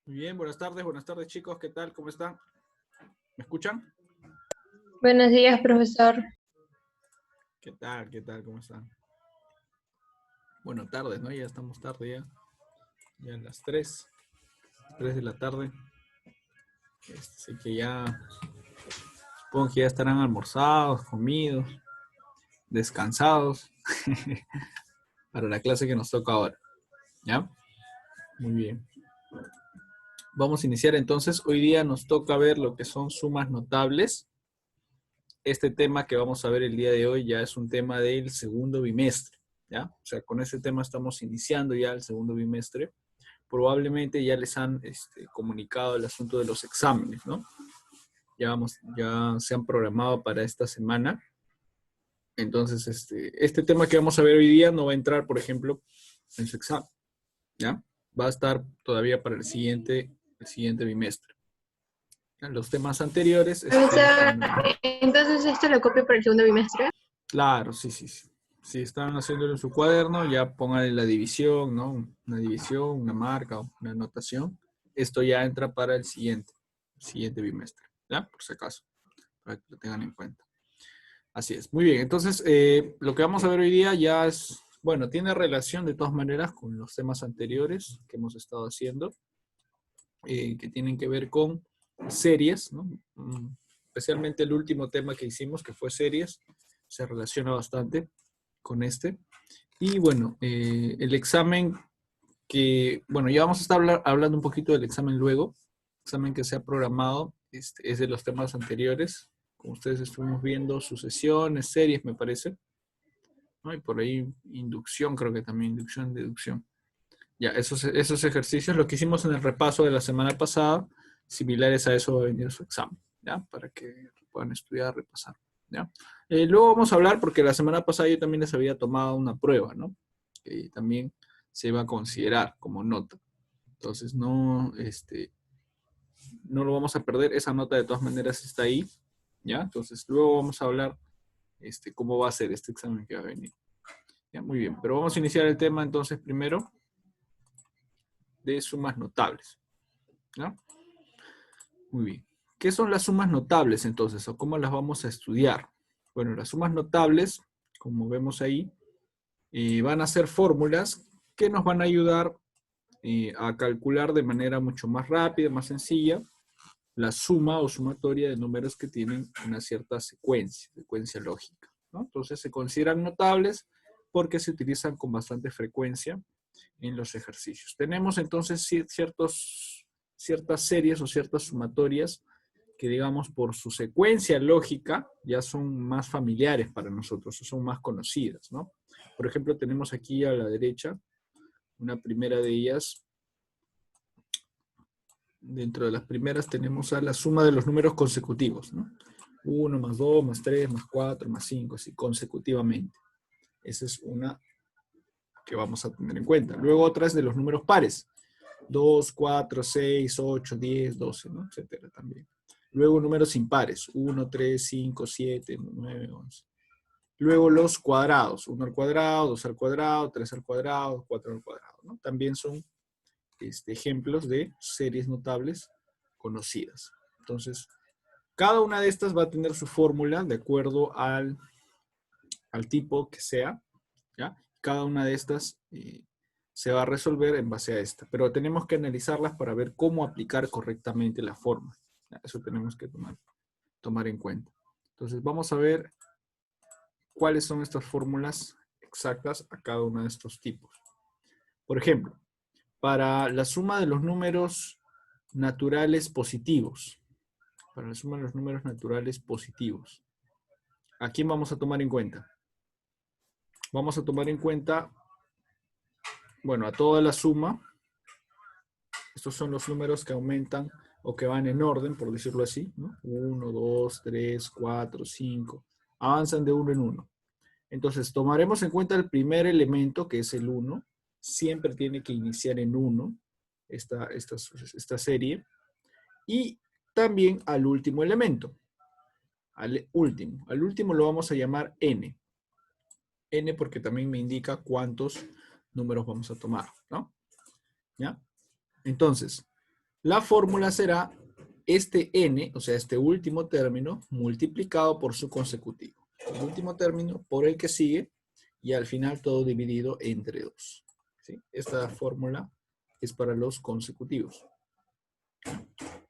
Muy bien, buenas tardes chicos, ¿qué tal? ¿Cómo están? ¿Me escuchan? Buenos días, profesor. ¿Qué tal? ¿Qué tal? ¿Cómo están? Bueno, tardes, ¿no? Ya estamos tarde ya a las 3 de la tarde. Así que ya, supongo que ya estarán almorzados, comidos, descansados para la clase que nos toca ahora. ¿Ya? Muy bien. Vamos a iniciar entonces. Hoy día nos toca ver lo que son sumas notables. Este tema que vamos a ver el día de hoy ya es un tema del segundo bimestre, ¿ya? O sea, con este tema estamos iniciando ya el segundo bimestre. Probablemente ya les han comunicado el asunto de los exámenes, ¿no? Ya se han programado para esta semana. Entonces, este tema que vamos a ver hoy día no va a entrar, por ejemplo, en su examen, ¿ya? Va a estar todavía para el siguiente bimestre. Los temas anteriores, sí los Profesor, tienen. entonces esto lo copio para el segundo bimestre. Claro, sí, sí, sí. Si están haciéndolo en su cuaderno, ya pónganle la división, ¿no? Una división, una marca, una anotación. Esto ya entra para el siguiente bimestre, ¿ya? Por si acaso, para que lo tengan en cuenta. Así es. Muy bien, entonces lo que vamos a ver hoy día ya es, bueno, tiene relación de todas maneras con los temas anteriores que hemos estado haciendo, que tienen que ver con series, ¿no? Especialmente el último tema que hicimos, que fue series, se relaciona bastante con este. Y bueno, el examen que, bueno, ya vamos a estar hablando un poquito del examen luego. El examen que se ha programado es de los temas anteriores. Como ustedes estuvimos viendo, sucesiones, series, me parece. ¿No? Y por ahí inducción, creo que también, inducción, deducción. Ya, esos ejercicios, lo que hicimos en el repaso de la semana pasada, similares a eso va a venir su examen, ¿ya? Para que puedan estudiar, repasar, ¿ya? Luego vamos a hablar, porque la semana pasada yo también les había tomado una prueba, ¿no? Que también se iba a considerar como nota. Entonces, no lo vamos a perder, esa nota de todas maneras está ahí, ¿ya? Entonces, luego vamos a hablar cómo va a ser este examen que va a venir. ¿Ya? Muy bien, pero vamos a iniciar el tema entonces primero de sumas notables, ¿no? Muy bien. ¿Qué son las sumas notables entonces? ¿O cómo las vamos a estudiar? Bueno, las sumas notables, como vemos ahí, van a ser fórmulas que nos van a ayudar a calcular de manera mucho más rápida, más sencilla, la suma o sumatoria de números que tienen una cierta secuencia lógica, ¿no? Entonces se consideran notables porque se utilizan con bastante frecuencia en los ejercicios. Tenemos entonces ciertas series o ciertas sumatorias que, digamos, por su secuencia lógica ya son más familiares para nosotros, son más conocidas, ¿no? Por ejemplo, tenemos aquí a la derecha una primera de ellas. Dentro de las primeras tenemos a la suma de los números consecutivos, ¿no? 1 más 2 más 3 más 4 más 5, así consecutivamente. Esa es una que vamos a tener en cuenta. Luego otra es de los números pares. 2, 4, 6, 8, 10, 12, ¿no? Etcétera también. Luego números impares. 1, 3, 5, 7, 9, 11. Luego los cuadrados. 1 al cuadrado, 2 al cuadrado, 3 al cuadrado, 4 al cuadrado, ¿no? También son ejemplos de series notables conocidas. Entonces, cada una de estas va a tener su fórmula de acuerdo al tipo que sea, ¿ya? Cada una de estas se va a resolver en base a esta, pero tenemos que analizarlas para ver cómo aplicar correctamente la fórmula. Eso tenemos que tomar en cuenta. Entonces, vamos a ver cuáles son estas fórmulas exactas a cada uno de estos tipos. Por ejemplo, para la suma de los números naturales positivos, para la suma de los números naturales positivos, ¿a quién vamos a tomar en cuenta? Vamos a tomar en cuenta, bueno, a toda la suma. Estos son los números que aumentan o que van en orden, por decirlo así, ¿no? 1, 2, 3, 4, 5. Avanzan de uno en uno. Entonces, tomaremos en cuenta el primer elemento, que es el 1. Siempre tiene que iniciar en 1 esta serie. Y también al último elemento. Al último lo vamos a llamar n. N porque también me indica cuántos números vamos a tomar, ¿no? ¿Ya? Entonces, La fórmula será este n, o sea, este último término, multiplicado por su consecutivo. El último término por el que sigue, y al final todo dividido entre 2. ¿Sí? Esta fórmula es para los consecutivos.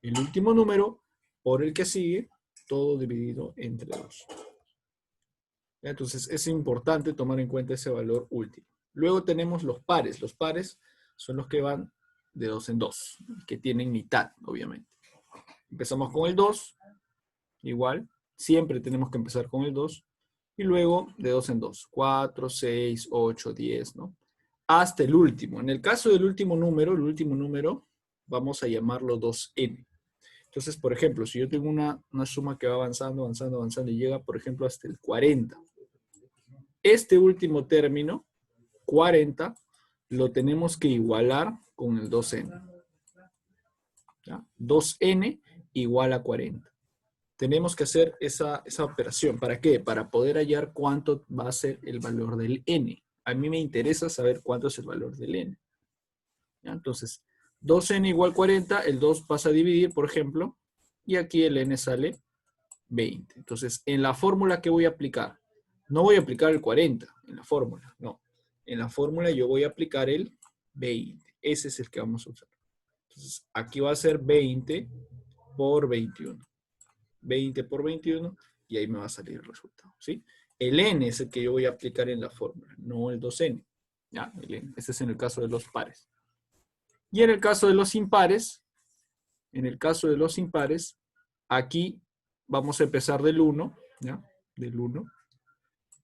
El último número por el que sigue, todo dividido entre 2. Entonces es importante tomar en cuenta ese valor último. Luego tenemos los pares. Los pares son los que van de 2 en 2, que tienen mitad, obviamente. Empezamos con el 2, igual. Siempre tenemos que empezar con el 2. Y luego de 2 en 2. 4, 6, 8, 10, ¿no? Hasta el último. En el caso del último número, vamos a llamarlo 2n. Entonces, por ejemplo, si yo tengo una suma que va avanzando, avanzando, avanzando y llega, por ejemplo, hasta el 40. Este último término, 40, lo tenemos que igualar con el 2n. ¿Ya? 2n igual a 40. Tenemos que hacer esa operación. ¿Para qué? Para poder hallar cuánto va a ser el valor del n. A mí me interesa saber cuánto es el valor del n. ¿Ya? Entonces, 2n igual 40, el 2 pasa a dividir, por ejemplo, y aquí el n sale 20. Entonces, en la fórmula, ¿qué voy a aplicar? No voy a aplicar el 40 en la fórmula, no. En la fórmula yo voy a aplicar el 20. Ese es el que vamos a usar. Entonces, aquí va a ser 20 por 21. 20 por 21 y ahí me va a salir el resultado, ¿sí? El n es el que yo voy a aplicar en la fórmula, no el 2n. ¿Ya? El n. Este es en el caso de los pares. Y en el caso de los impares, aquí vamos a empezar del 1, ¿ya? Del 1.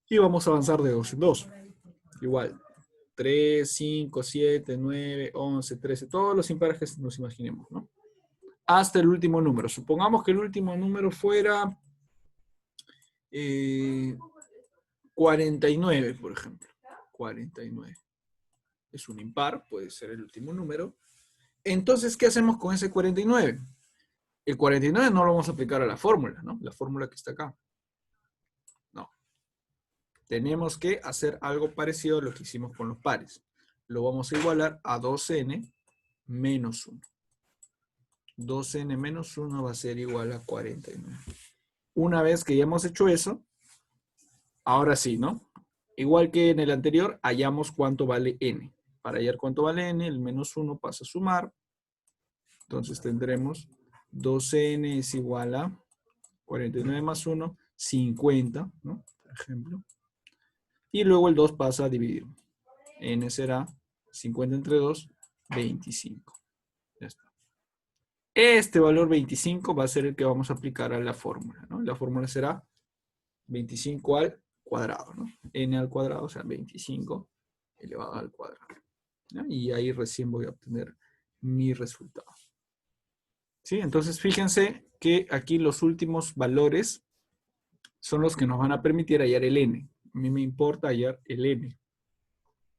Y vamos a avanzar de 2 en 2. Igual, 3, 5, 7, 9, 11, 13, todos los impares que nos imaginemos, ¿no? Hasta el último número. Supongamos que el último número fuera 49, por ejemplo. 49. Es un impar, puede ser el último número. Entonces, ¿qué hacemos con ese 49? El 49 no lo vamos a aplicar a la fórmula, ¿no? La fórmula que está acá. No. Tenemos que hacer algo parecido a lo que hicimos con los pares. Lo vamos a igualar a 2n menos 1. 2n menos 1 va a ser igual a 49. Una vez que ya hemos hecho eso, ahora sí, ¿no? Igual que en el anterior, hallamos cuánto vale n. Para hallar cuánto vale n, el menos 1 pasa a sumar. Entonces tendremos 2n es igual a 49 más 1, 50, ¿no? Por ejemplo. Y luego el 2 pasa a dividir. N será 50 entre 2, 25. Ya está. Este valor 25 va a ser el que vamos a aplicar a la fórmula, ¿no? La fórmula será 25 al cuadrado, ¿no? N al cuadrado, o sea, 25 elevado al cuadrado. ¿Ya? Y ahí recién voy a obtener mi resultado. ¿Sí? Entonces, fíjense que aquí los últimos valores son los que nos van a permitir hallar el n. A mí me importa hallar el n.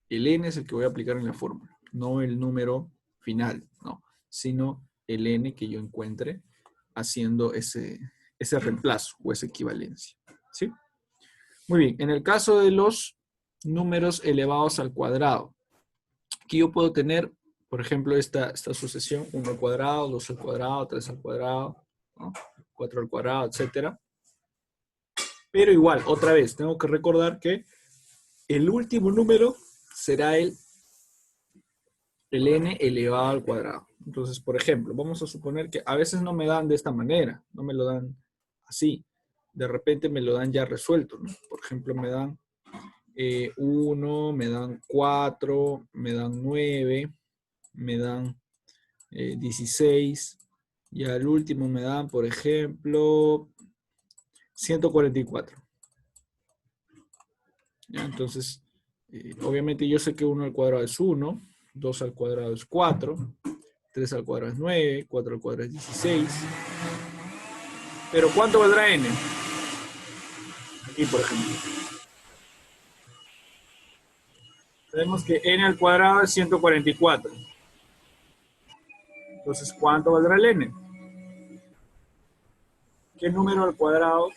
El n es el que voy a aplicar en la fórmula, no el número final, no, sino el n que yo encuentre haciendo ese reemplazo o esa equivalencia. ¿Sí? Muy bien, en el caso de los números elevados al cuadrado, aquí yo puedo tener, por ejemplo, esta sucesión, 1 al cuadrado, 2 al cuadrado, 3 al cuadrado, ¿no? 4 al cuadrado, etc. Pero igual, otra vez, tengo que recordar que el último número será el n elevado al cuadrado. Entonces, por ejemplo, vamos a suponer que a veces no me dan de esta manera, no me lo dan así. De repente me lo dan ya resuelto, ¿no? Por ejemplo, me dan 1, me dan 4, me dan 9, me dan 16, y al último me dan, por ejemplo, 144. ¿Ya? Entonces, obviamente yo sé que 1 al cuadrado es 1, 2 al cuadrado es 4, 3 al cuadrado es 9, 4 al cuadrado es 16. Pero ¿cuánto valdrá n? Aquí, por ejemplo. Tenemos que n al cuadrado es 144. Entonces, ¿cuánto valdrá el n? ¿Qué número al cuadrado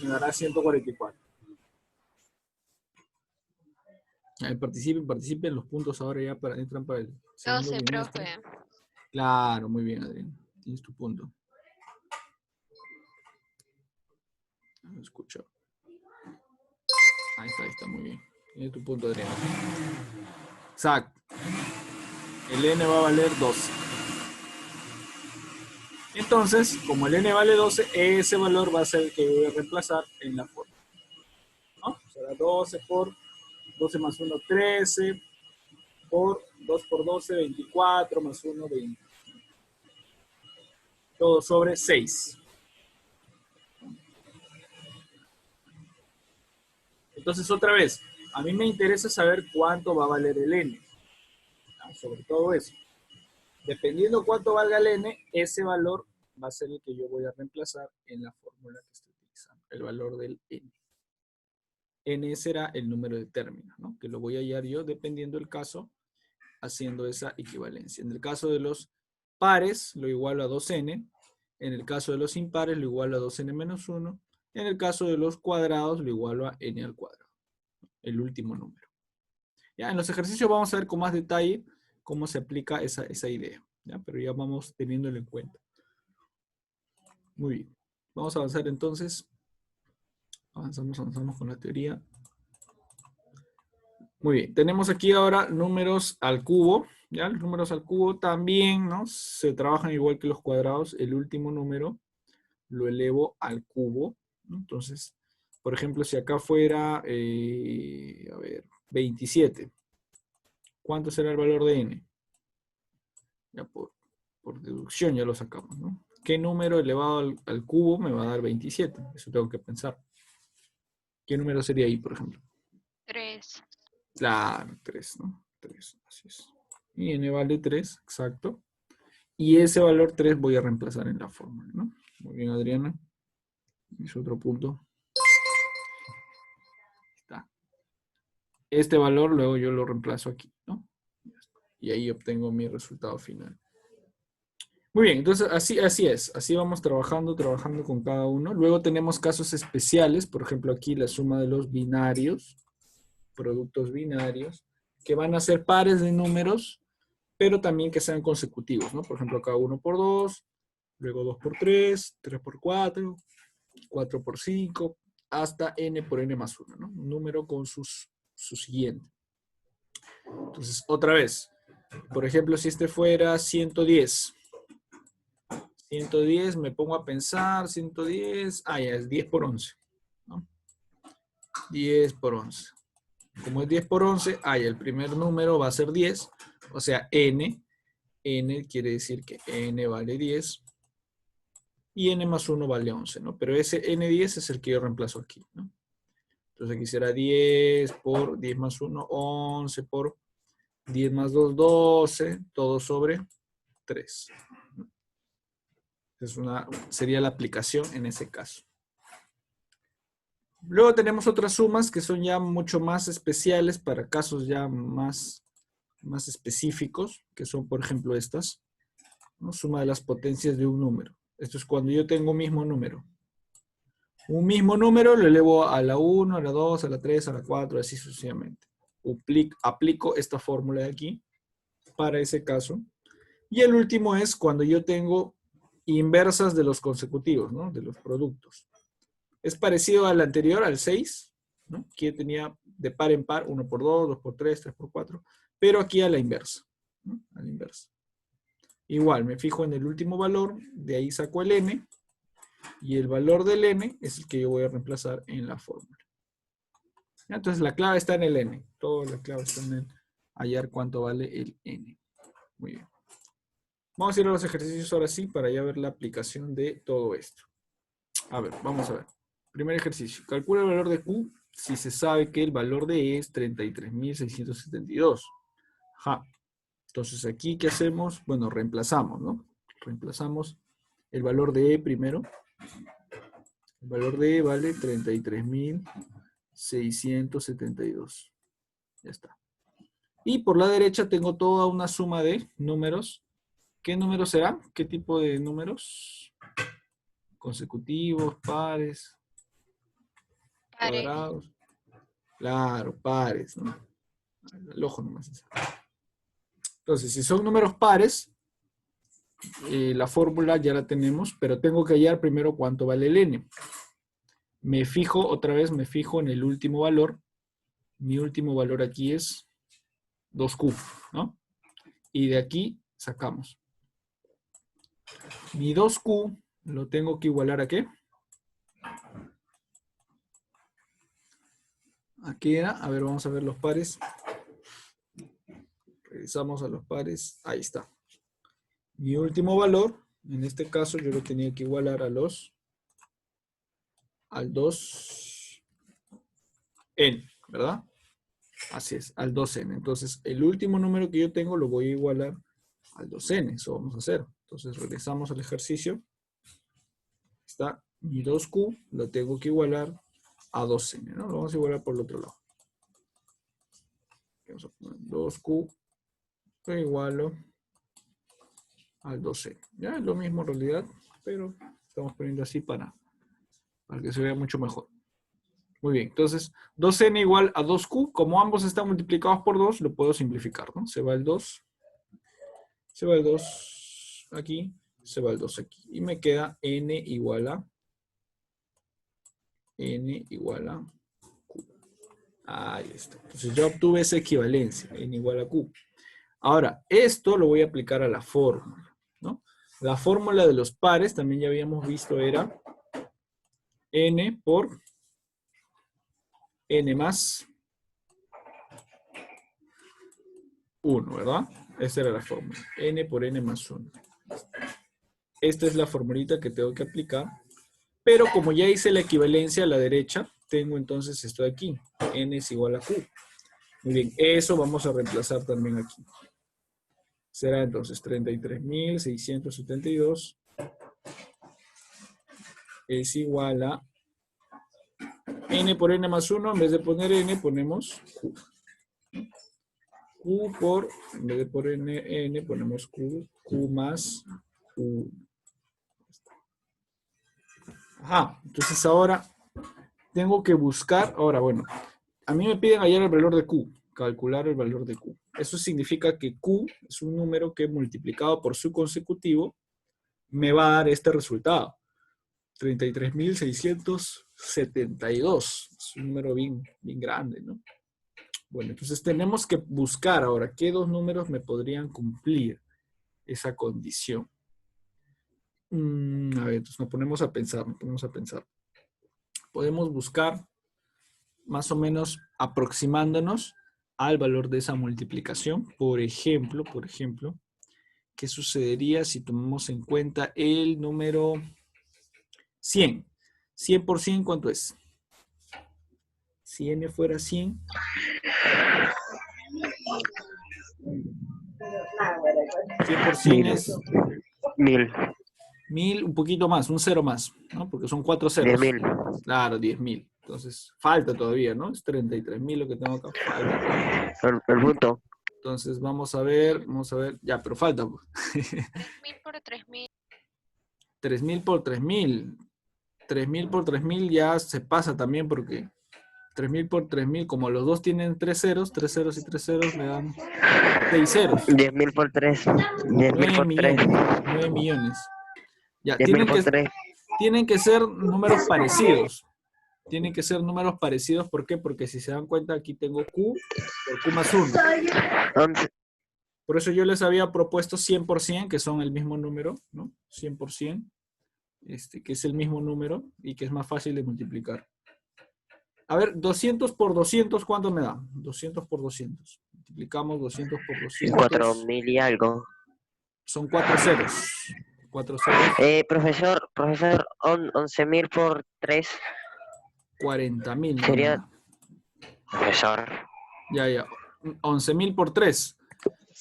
me dará 144? Participen, los puntos ahora ya entran para el segundo 12, bimestre. profe. Claro, muy bien, Adrián. Tienes tu punto. No escucho. Ahí está, muy bien. Tienes tu punto, Adrián. Exacto. El n va a valer 12. Entonces, como el n vale 12, ese valor va a ser el que voy a reemplazar en la forma, ¿no? Será 12 por 12 más 1, 13, por 2 por 12, 24, más 1, 20. Todo sobre 6. Entonces, otra vez, a mí me interesa saber cuánto va a valer el n, ¿no? Sobre todo eso. Dependiendo cuánto valga el n, ese valor va a ser el que yo voy a reemplazar en la fórmula que estoy utilizando, el valor del n. N será el número de términos, ¿no? Que lo voy a hallar yo dependiendo del caso, haciendo esa equivalencia. En el caso de los pares, lo igualo a 2n. En el caso de los impares, lo igualo a 2n menos 1. En el caso de los cuadrados, lo igualo a n al cuadrado, el último número. Ya, en los ejercicios vamos a ver con más detalle cómo se aplica esa idea, ¿ya? Pero ya vamos teniéndolo en cuenta. Muy bien. Vamos a avanzar entonces. Avanzamos con la teoría. Muy bien. Tenemos aquí ahora números al cubo. ¿Ya? Los números al cubo también, ¿no? Se trabajan igual que los cuadrados. El último número lo elevo al cubo, ¿no? Entonces, por ejemplo, si acá fuera, a ver, 27. ¿Cuánto será el valor de n? Ya por deducción ya lo sacamos, ¿no? ¿Qué número elevado al cubo me va a dar 27? Eso tengo que pensar. ¿Qué número sería ahí, por ejemplo? 3. Claro, 3, ¿no? 3, así es. Y n vale 3, exacto. Y ese valor 3 voy a reemplazar en la fórmula, ¿no? Muy bien, Adriana. Es otro punto. Está. Este valor luego yo lo reemplazo aquí, ¿no? Y ahí obtengo mi resultado final. Muy bien, entonces así es. Así vamos trabajando con cada uno. Luego tenemos casos especiales, por ejemplo aquí la suma de los binarios, productos binarios, que van a ser pares de números, pero también que sean consecutivos, ¿no? Por ejemplo acá 1 por 2, luego 2 por 3, 3 por 4, 4 por 5, hasta n por n más 1, ¿no? Un número con su siguiente. Entonces, otra vez, por ejemplo, si este fuera 110, 110, me pongo a pensar, 110, ya es 10 por 11, ¿no? 10 por 11. Como es 10 por 11, ya el primer número va a ser 10, o sea, n quiere decir que n vale 10, y n más 1 vale 11, ¿no? Pero ese n10 es el que yo reemplazo aquí, ¿no? Entonces aquí será 10 por 10 más 1, 11 por 10 más 2, 12, todo sobre 3. Sería la aplicación en ese caso. Luego tenemos otras sumas que son ya mucho más especiales para casos ya más específicos, que son, por ejemplo, estas, ¿no? Suma de las potencias de un número. Esto es cuando yo tengo un mismo número. Un mismo número lo elevo a la 1, a la 2, a la 3, a la 4, así sucesivamente. Aplico esta fórmula de aquí para ese caso. Y el último es cuando yo tengo inversas de los consecutivos, ¿no? De los productos. Es parecido al anterior, al 6, ¿no? Que tenía de par en par, 1 por 2, 2 por 3, 3 por 4, pero aquí a la inversa, ¿no? A la inversa. Igual, me fijo en el último valor, de ahí saco el n, y el valor del n es el que yo voy a reemplazar en la fórmula. Entonces la clave está en el n. Toda la clave está en el hallar cuánto vale el n. Muy bien. Vamos a ir a los ejercicios ahora sí para ya ver la aplicación de todo esto. A ver, vamos a ver. Primer ejercicio. Calcula el valor de Q si se sabe que el valor de E es 33.672. Ajá. Entonces aquí, ¿qué hacemos? Bueno, reemplazamos, ¿no? Reemplazamos el valor de E primero. El valor de E vale 33.672. Ya está. Y por la derecha tengo toda una suma de números. ¿Qué números serán? ¿Qué tipo de números? Consecutivos, pares, Pares. cuadrados. Claro, pares, ¿no? El ojo nomás. Entonces, si son números pares, La fórmula ya la tenemos, pero tengo que hallar primero cuánto vale el n. Me fijo, otra vez me fijo en el último valor. Mi último valor aquí es 2q, ¿no? Y de aquí sacamos. Mi 2q lo tengo que igualar ¿a qué? Aquí era, a ver, vamos a ver los pares. Regresamos a los pares, ahí está. Mi último valor, en este caso yo lo tenía que igualar al 2n, ¿verdad? Así es, al 2n. Entonces, el último número que yo tengo lo voy a igualar al 2n, eso vamos a hacer. Entonces, regresamos al ejercicio. Está mi 2q, lo tengo que igualar a 2n, ¿no? Lo vamos a igualar por el otro lado. Vamos a poner 2q, lo igualo al 2n. Ya es lo mismo en realidad, pero estamos poniendo así para que se vea mucho mejor. Muy bien, entonces 2n igual a 2q, como ambos están multiplicados por 2, lo puedo simplificar, ¿no? Se va el 2, se va el 2 aquí, se va el 2 aquí. Y me queda n igual a q. Ahí está. Entonces ya obtuve esa equivalencia, n igual a q. Ahora, esto lo voy a aplicar a la fórmula, ¿no? La fórmula de los pares, también ya habíamos visto, era n por n más 1, ¿verdad? Esta era la fórmula. N por n más 1. Esta es la formulita que tengo que aplicar. Pero como ya hice la equivalencia a la derecha, tengo entonces esto de aquí. N es igual a Q. Muy bien, eso vamos a reemplazar también aquí. Será entonces 33.672 es igual a N por N más 1. En vez de poner N, ponemos Q. Q por, en vez de poner N, ponemos Q. Q más 1. Ajá, entonces ahora tengo que buscar, ahora bueno, a mí me piden hallar el valor de Q, calcular el valor de Q. Eso significa que Q es un número que multiplicado por su consecutivo me va a dar este resultado. 33.672. Es un número bien grande, ¿no? Bueno, entonces tenemos que buscar ahora qué dos números me podrían cumplir esa condición. A ver, entonces nos ponemos a pensar. Podemos buscar más o menos aproximándonos al valor de esa multiplicación. Por ejemplo, ¿qué sucedería si tomamos en cuenta el número 100? 100 por 100, ¿cuánto es? Si n fuera 100. 100 por 100 es 1000. 1000, un poquito más, un cero más, ¿no? Porque son 4 ceros. 10.000. Claro, 10.000. Entonces, falta todavía, ¿no? Es 33.000 lo que tengo acá. Falta. El punto. Entonces, vamos a ver. Ya, pero falta. 3.000 por 3.000. 3.000 por 3.000. 3.000 por 3.000 ya se pasa también porque 3.000 por 3.000, como los dos tienen 3 ceros y 3 ceros me dan 6 ceros. 10.000 por 3. 10.000 por 3. 9 millones. Ya, 10.000 por 3. tienen que ser números parecidos. Tienen que ser números parecidos, ¿por qué? Porque si se dan cuenta, aquí tengo Q por Q más 1. 11. Por eso yo les había propuesto 100%, que son el mismo número, ¿no? 100%, que es el mismo número y que es más fácil de multiplicar. A ver, 200 por 200, ¿cuánto me da? 200 por 200. Multiplicamos 200 por 200. 4.000 y algo. Son 4 ceros. 4 ceros. Profesor, 11.000 por 3. 40.000. ¿No? Sería... Profesor. Ya. 11.000 por 3.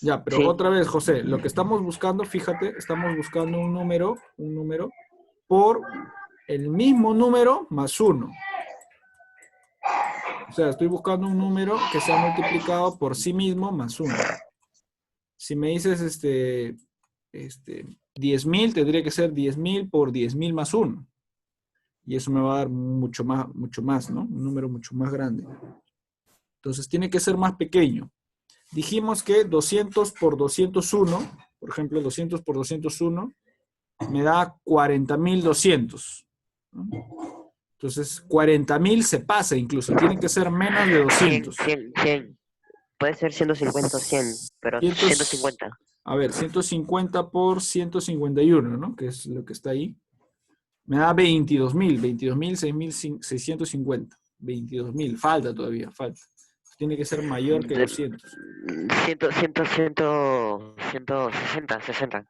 Ya, pero sí. Otra vez, José, lo que estamos buscando, fíjate, estamos buscando un número por el mismo número más 1. O sea, estoy buscando un número que sea multiplicado por sí mismo más 1. Si me dices 10.000, tendría que ser 10.000 por 10.000 más 1. Y eso me va a dar mucho más, ¿no? Un número mucho más grande. Entonces tiene que ser más pequeño. Dijimos que 200 por 201, por ejemplo, 200 por 201, me da 40.200. ¿No? Entonces, 40.000 se pasa incluso, tiene que ser menos de 100, 200. 100, 100. Puede ser 150 o 100, pero 150. A ver, 150 por 151, ¿no? Que es lo que está ahí. Me da 22.000, 22.650. 22.000, falta todavía, falta. Tiene que ser mayor que 200. 160.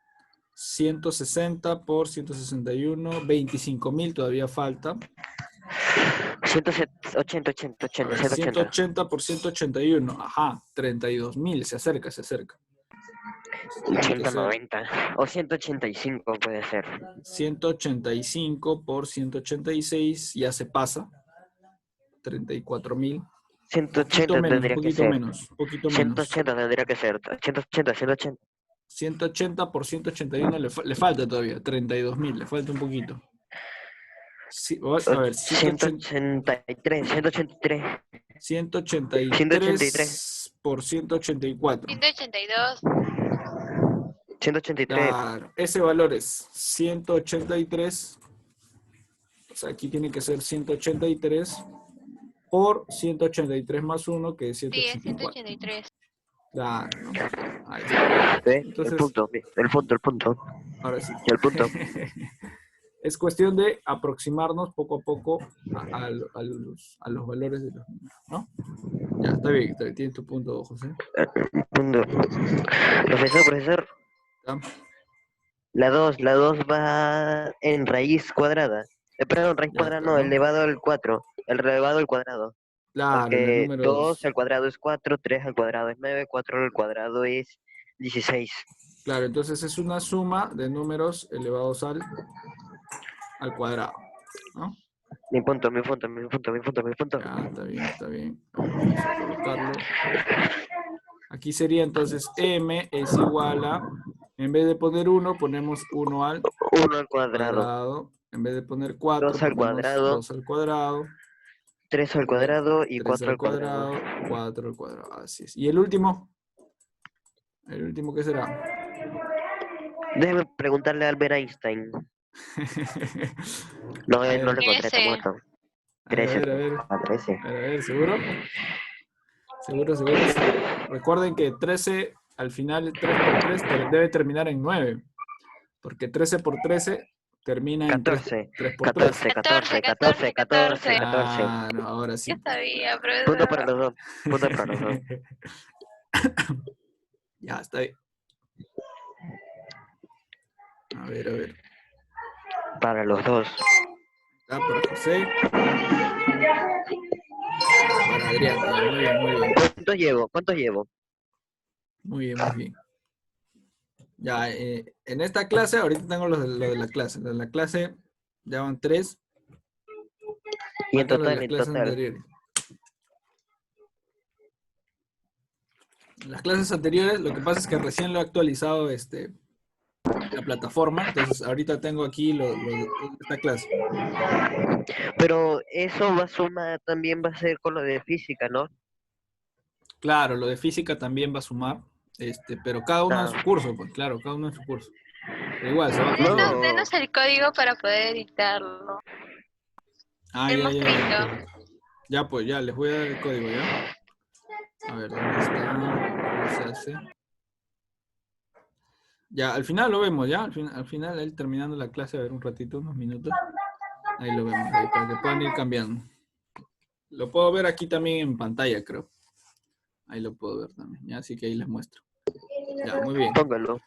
160 por 161, 25.000 todavía falta. 180, 80, A 80, ver, 180. 180 por 181, ajá, 32.000, se acerca, se acerca. Tiene que ser 190 o 185 puede ser. 185 por 186, ya se pasa. 34.000. Un poquito 180 menos, un tendría que poquito ser. menos, un poquito menos. 180 tendría que ser. 180, 180. 180 por 181 le falta todavía, 32.000, le falta un poquito. Sí, a ver, 183, 183. 183. 183 por 184. 182. 183. Claro, ese valor es 183. O sea, aquí tiene que ser 183 por 183 más 1, que es Sí, es 184. 183. Claro, ¿no? Ahí está. ¿Ve? Entonces, El punto. ahora sí. El punto. Es cuestión de aproximarnos poco a poco a los valores de los números, ¿no? Ya, está bien, tienes tu punto, José. Punto. Profesor. ¿Ya? La 2 va en raíz cuadrada. Perdón, raíz Ya cuadrada está, no, ¿no? elevado al 4. Elevado al cuadrado. Claro, el Porque número 2 2. al cuadrado es 4, 3 al cuadrado es 9, 4 al cuadrado es 16. Claro, entonces es una suma de números elevados al cuadrado, ¿no? Mi punto. Ya, está bien, está bien. A ver, vamos a colocarlo. Aquí sería entonces m es igual a, en vez de poner 1, ponemos 1 al 1 al cuadrado, cuadrado. En vez de poner 4, 2 al ponemos cuadrado, 2 al cuadrado. 3 al cuadrado y 3 4 al al cuadrado. cuadrado, 4 al cuadrado. Así es. ¿Y el último? ¿El último qué será? Déjeme preguntarle a Albert Einstein. No, A él no ver, lo encontré, está 13. muerto. a ver, a 13. ver, a ver. A 13. A ver, ¿seguro? ¿Seguro, seguro? Recuerden que 13, al final 3 por 3 debe terminar en 9. Porque 13 por 13 termina en 3 14. por 3. 14. Claro, ahora Yo sí. sabía, Punto para profesor. los dos. Punto para los dos. Ya, está bien. A ver, a ver. Para los dos. Está para José. Para Adrián. Ya, muy bien, muy bien. ¿Cuántos llevo? Muy bien, muy bien. Ya, en esta clase, ahorita tengo lo de la clase. Lo de la clase ya van 3. Y en Falta lo de las total. clases anteriores. Las clases anteriores, lo que pasa es que recién lo he actualizado la plataforma. Entonces, ahorita tengo aquí esta clase. Pero eso también va a ser con lo de física, ¿no? Claro, lo de física también va a sumar. Pero cada uno en Ah, su curso, pues claro, cada uno en su curso. Pero igual, se va a Denos, actualizar. no. denos el código para poder editarlo. Ah, El ya, ya, ya. mostrito. Ya, pues ya, les voy a dar el código, ¿ya? A ver, ¿dónde está? ¿Cómo se hace? Ya, al final lo vemos, ¿ya? Al final, él terminando la clase, a ver un ratito, unos minutos. Ahí lo vemos, ahí, para que puedan ir cambiando. Lo puedo ver aquí también en pantalla, creo. Ahí lo puedo ver también, ¿ya? Así que ahí les muestro. Ya, muy bien. Póngalo.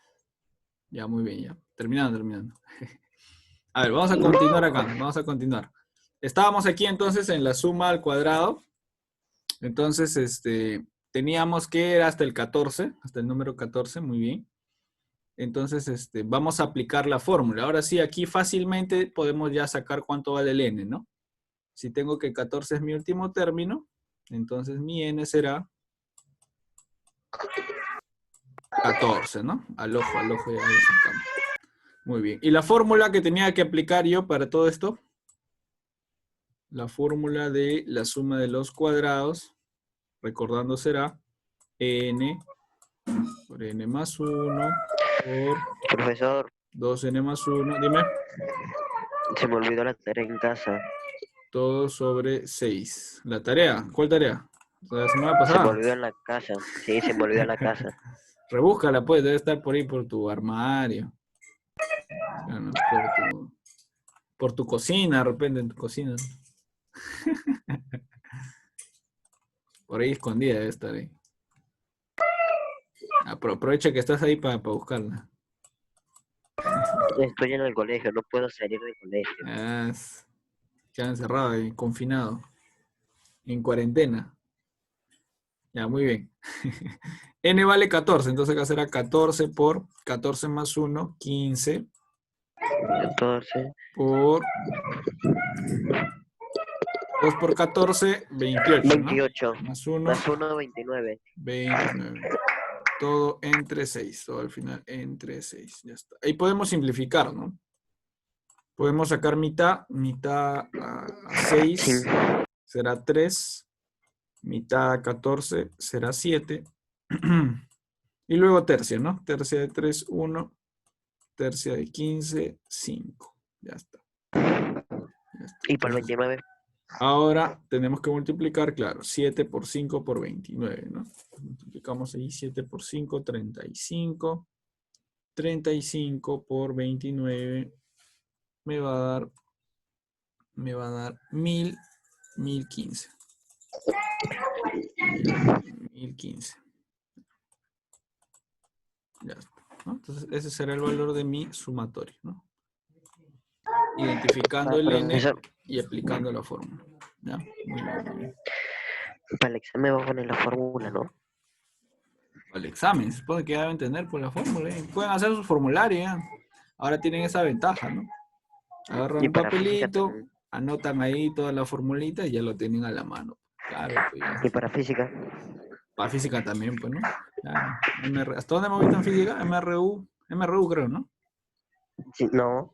Ya, muy bien, ya. Terminando. A ver, vamos a continuar acá, vamos a continuar. Estábamos aquí entonces en la suma al cuadrado. Entonces, teníamos que era hasta el 14, hasta el número 14, muy bien. Entonces, vamos a aplicar la fórmula. Ahora sí, aquí fácilmente podemos ya sacar cuánto vale el n, ¿no? Si tengo que 14 es mi último término, entonces mi n será 14, ¿no? Al ojo ya lo sacamos. Muy bien. ¿Y la fórmula que tenía que aplicar yo para todo esto? La fórmula de la suma de los cuadrados, recordando será n por n más 1 por Profesor, 2n más 1. Dime. se me olvidó la tarea en casa. Todo sobre 6. ¿La tarea? ¿Cuál tarea? ¿La semana Se me pasada? olvidó en la casa. Sí, se me olvidó en la casa. Rebúscala, pues, debe estar por ahí por tu armario. Ah, no, por tu cocina, de repente, en tu cocina. Por ahí escondida debe estar ahí. Aprovecha que estás ahí para buscarla. Estoy en el colegio, no puedo salir del colegio. Queda encerrado ahí, confinado. En cuarentena. Ya, muy bien. N vale 14, entonces acá será 14 por 14 más 1, 15 Entonces, por 2 por 14, 28, ¿no? 28 Más 1, más 1, 29. 29. Todo entre 6, todo al final entre 6. Ya está. Ahí podemos simplificar, ¿no? Podemos sacar mitad a 6 Sí. será 3, mitad a 14 será 7. Y luego tercia, ¿no? Tercia de 3, 1. Tercia de 15, 5. Ya está. Y para el Entonces, 29. ahora tenemos que multiplicar, claro, 7 por 5 por 29, ¿no? Multiplicamos ahí 7 por 5, 35. 35 por 29 me va a dar 1015. 1015. Ya está, ¿no? Entonces, ese será el valor de mi sumatorio, ¿no? Identificando el n Profesor, y aplicando la fórmula. ¿Ya? Muy bien, muy bien. para el examen va a poner la fórmula, ¿no? Al examen, se supone que ya deben tener por la fórmula. Pueden hacer su formulario ya. Ahora tienen esa ventaja, ¿no? Agarran Y un para física papelito, también. anotan ahí toda la formulita y ya lo tienen a la mano. Claro, pues ya. Y para física. Para física también, pues, ¿no? Claro. ¿Hasta dónde hemos visto en física? MRU creo, ¿no? Sí, no.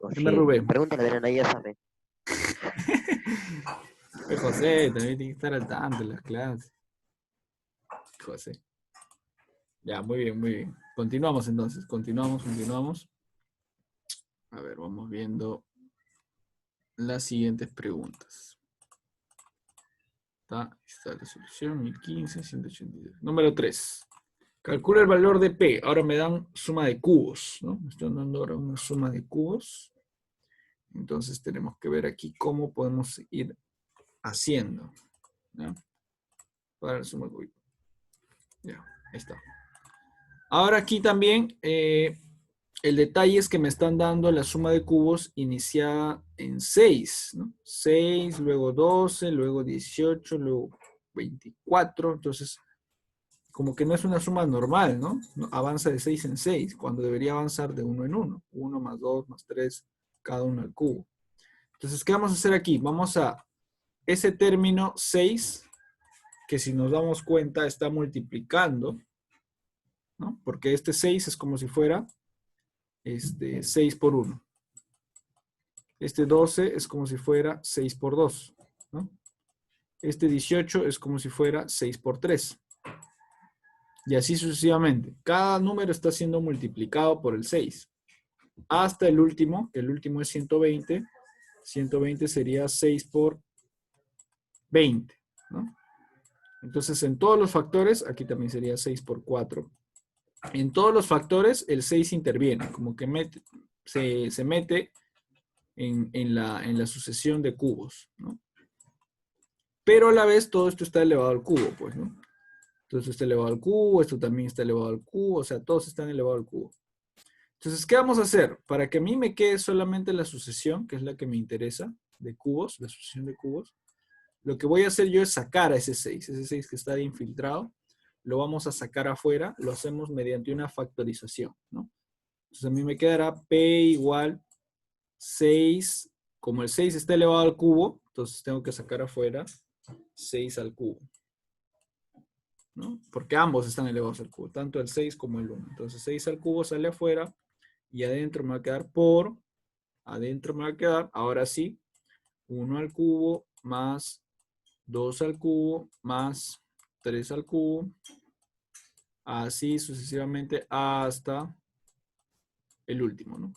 O sí. MRV. Pregúntale a Adriana, ella sabe. José, también tiene que estar al tanto de las clases. José. Ya, muy bien, muy bien. Continuamos entonces, continuamos. A ver, vamos viendo las siguientes preguntas. Está la solución, 1015, 182. Número 3. Calcula el valor de P. Ahora me dan suma de cubos, ¿no? Me están dando ahora una suma de cubos. Entonces tenemos que ver aquí cómo podemos ir haciendo, ¿ya? Para la suma de cubos. Ya, ahí está. Ahora aquí también el detalle es que me están dando la suma de cubos iniciada en 6, ¿no? 6, luego 12, luego 18, luego 24. Entonces, como que no es una suma normal, ¿no? Avanza de 6 en 6, cuando debería avanzar de 1 en 1. 1 más 2 más 3, cada uno al cubo. Entonces, ¿qué vamos a hacer aquí? Vamos a ese término 6, que si nos damos cuenta está multiplicando, ¿no? Porque este 6 es como si fuera 6 por 1. Este 12 es como si fuera 6 por 2, ¿no? Este 18 es como si fuera 6 por 3. Y así sucesivamente. Cada número está siendo multiplicado por el 6. Hasta el último, que el último es 120. 120 sería 6 por 20, ¿no? Entonces, en todos los factores, aquí también sería 6 por 4. En todos los factores, el 6 interviene, como que se mete en la sucesión de cubos, ¿no? Pero a la vez todo esto está elevado al cubo, pues, ¿no? Entonces esto está elevado al cubo, esto también está elevado al cubo, o sea, todos están elevados al cubo. Entonces, ¿qué vamos a hacer? Para que a mí me quede solamente la sucesión, que es la que me interesa, de cubos, la sucesión de cubos, lo que voy a hacer yo es sacar a ese 6 que está ahí infiltrado, lo vamos a sacar afuera, lo hacemos mediante una factorización, ¿no? Entonces a mí me quedará P igual 6, como el 6 está elevado al cubo, entonces tengo que sacar afuera 6 al cubo, ¿no? Porque ambos están elevados al cubo, tanto el 6 como el 1. Entonces 6 al cubo sale afuera y adentro me va a quedar ahora sí, 1 al cubo más 2 al cubo más 3 al cubo, así sucesivamente hasta el último, ¿no?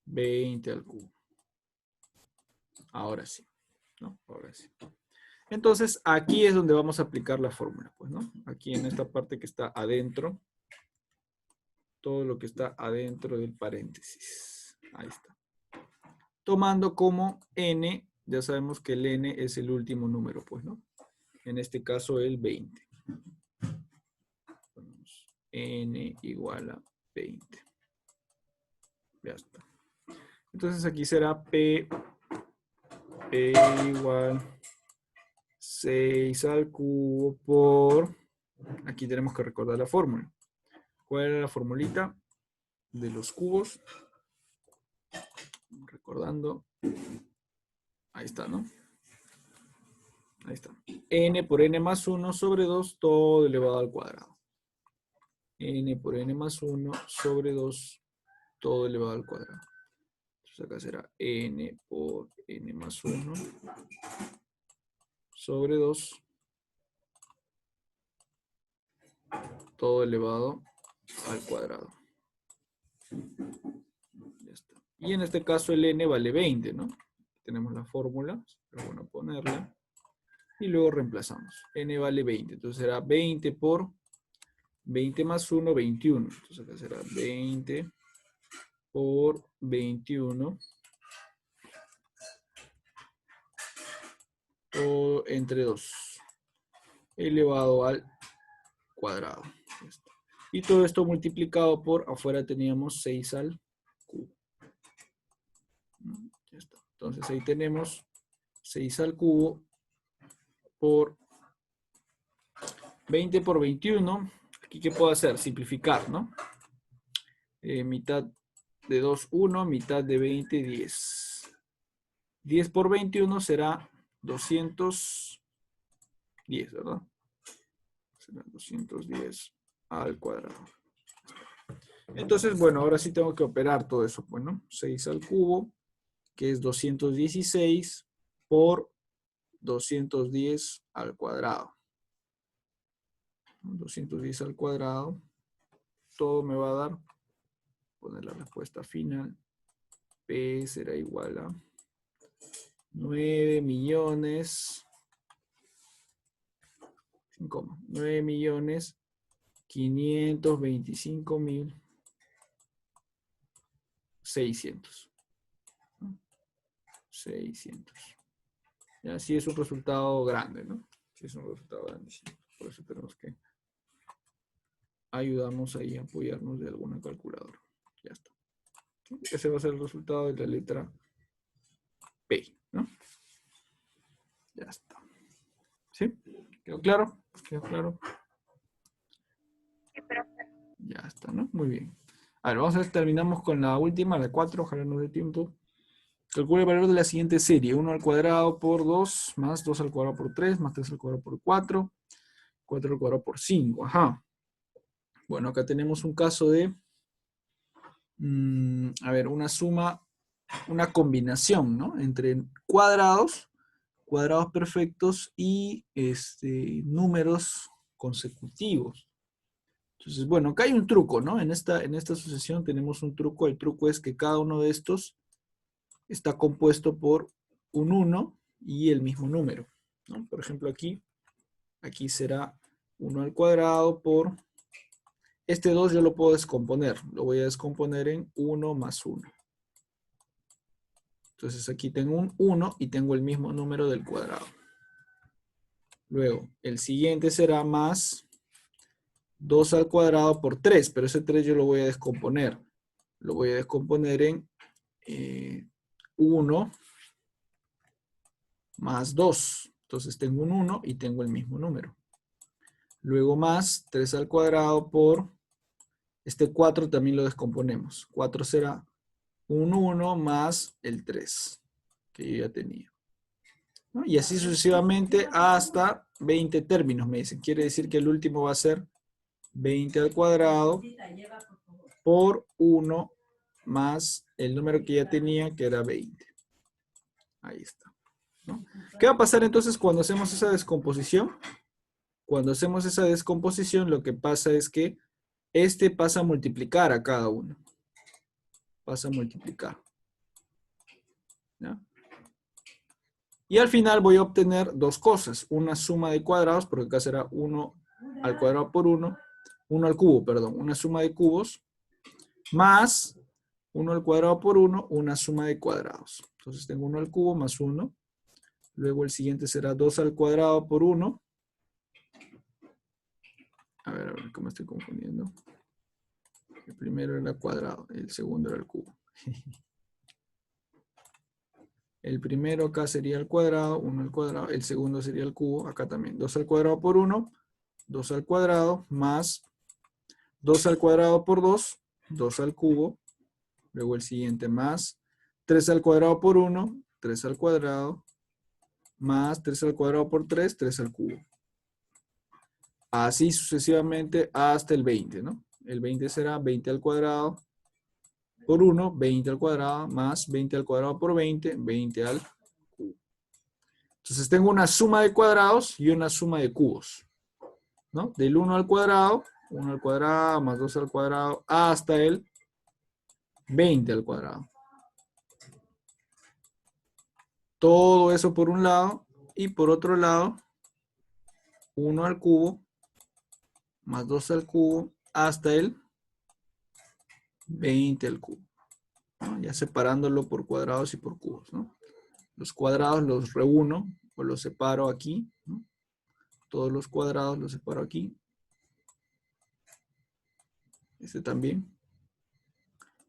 20 al cubo. Ahora sí, ¿no? Ahora sí. Entonces, aquí es donde vamos a aplicar la fórmula, pues, ¿no? Aquí en esta parte que está adentro, todo lo que está adentro del paréntesis. Ahí está. Tomando como n, ya sabemos que el n es el último número, pues, ¿no? En este caso, el 20. Ponemos n igual a 20. Ya está. Entonces, aquí será p igual 6 al cubo por... Aquí tenemos que recordar la fórmula. ¿Cuál era la formulita de los cubos? Recordando. Ahí está, ¿no? Ahí está. N por n más 1 sobre 2, todo elevado al cuadrado. N por n más 1 sobre 2, todo elevado al cuadrado. Entonces acá será n por n más 1 sobre 2, todo elevado al cuadrado. Ya está. Y en este caso el n vale 20, ¿no? Tenemos la fórmula, pero bueno, ponerla. Y luego reemplazamos. N vale 20, entonces será 20 por 20 más 1, 21. Entonces acá será 20 por 21. Todo entre 2. Elevado al cuadrado. Y todo esto multiplicado por, afuera teníamos 6 al cubo. Ya está. Entonces ahí tenemos 6 al cubo por 20 por 21. Aquí, ¿qué puedo hacer? Simplificar, ¿no? Mitad de 2, 1. Mitad de 20, 10. 10 por 21 será 210, ¿verdad? Será 210 al cuadrado. Entonces, bueno, ahora sí tengo que operar todo eso. Bueno, 6 al cubo, que es 216 por 210 al cuadrado. 210 al cuadrado. Todo me va a dar, poner la respuesta final. P será igual a 9 millones, 9 millones 525.600. 600. Y así es un resultado grande, ¿no? Sí es un resultado grande. Por eso tenemos que ayudarnos ahí a apoyarnos de alguna calculadora. Ya está. ¿Sí? Ese va a ser el resultado de la letra P, ¿no? Ya está. ¿Sí? ¿Quedó claro? ¿Quedó claro? Sí, profe. Ya está, ¿no? Muy bien. A ver, vamos a ver, terminamos con la última, la 4, ojalá nos dé tiempo. Calcula el valor de la siguiente serie. 1 al cuadrado por 2, más 2 al cuadrado por 3, más 3 al cuadrado por 4, 4 al cuadrado por 5. Ajá. Bueno, acá tenemos un caso de, a ver, una suma, una combinación, ¿no? Entre cuadrados perfectos y números consecutivos. Entonces, bueno, acá hay un truco, ¿no? En esta sucesión tenemos un truco. El truco es que cada uno de estos está compuesto por un 1 y el mismo número, ¿no? Por ejemplo, aquí será 1 al cuadrado por... Este 2 yo lo puedo descomponer. Lo voy a descomponer en 1 más 1. Entonces aquí tengo un 1 y tengo el mismo número del cuadrado. Luego, el siguiente será más 2 al cuadrado por 3, pero ese 3 yo lo voy a descomponer. Lo voy a descomponer en 1 más 2. Entonces tengo un 1 y tengo el mismo número. Luego más 3 al cuadrado por... Este 4 también lo descomponemos. 4 será un 1 más el 3 que yo ya tenía, ¿no? Y así sucesivamente hasta 20 términos, me dicen. Quiere decir que el último va a ser 20 al cuadrado por 1 más el número que ya tenía, que era 20. Ahí está, ¿no? ¿Qué va a pasar entonces cuando hacemos esa descomposición? Cuando hacemos esa descomposición, lo que pasa es que este pasa a multiplicar a cada uno. pasa a multiplicar. ¿Ya? Y al final voy a obtener dos cosas. Una suma de cuadrados, porque acá será 1 al cuadrado por 1. 1 al cubo, perdón. Una suma de cubos. Más 1 al cuadrado por 1, una suma de cuadrados. Entonces tengo 1 al cubo más 1. Luego el siguiente será 2 al cuadrado por 1. A ver, ¿cómo estoy confundiendo? El primero era el cuadrado, el segundo era el cubo. El primero acá sería el cuadrado, 1 al cuadrado. El segundo sería el cubo, acá también. 2 al cuadrado por 1, 2 al cuadrado, más 2 al cuadrado por 2, 2 al cubo. Luego el siguiente más 3 al cuadrado por 1, 3 al cuadrado, más 3 al cuadrado por 3, 3 al cubo. Así sucesivamente hasta el 20, ¿no? El 20 será 20 al cuadrado por 1, 20 al cuadrado, más 20 al cuadrado por 20, 20 al cubo. Entonces tengo una suma de cuadrados y una suma de cubos, ¿no? Del 1 al cuadrado, 1 al cuadrado, más 2 al cuadrado, hasta el 20 al cuadrado. Todo eso por un lado, y por otro lado, 1 al cubo, más 2 al cubo, hasta el 20 al cubo, ¿no? Ya separándolo por cuadrados y por cubos, ¿no? Los cuadrados los reúno o los separo aquí, ¿no? Todos los cuadrados los separo aquí. Este también.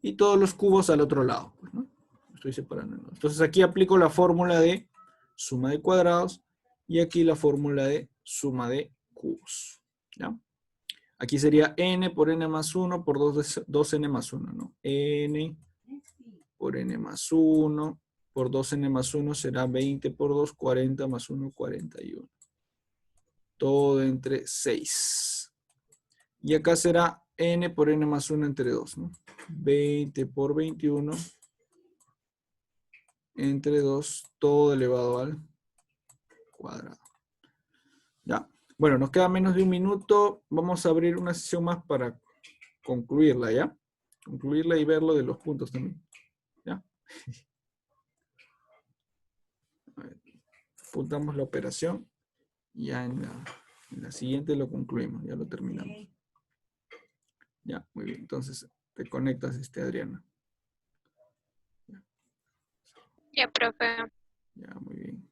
Y todos los cubos al otro lado, pues, ¿no? Estoy separando, ¿no? Entonces aquí aplico la fórmula de suma de cuadrados y aquí la fórmula de suma de cubos, ¿ya? Aquí sería n por n más 1 por 2n más 1, ¿no? N por n más 1 por 2n más 1 será 20 por 2, 40 más 1, 41. Todo entre 6. Y acá será n por n más 1 entre 2, ¿no? 20 por 21 entre 2, todo elevado al cuadrado. ¿Ya? Bueno, nos queda menos de un minuto. Vamos a abrir una sesión más para concluirla, ¿ya? Concluirla y ver lo de los puntos también. ¿Ya? A ver, apuntamos la operación. Ya en la siguiente lo concluimos, ya lo terminamos. Ya, muy bien. Entonces, te conectas, Adriana. Ya, profe. Ya, muy bien.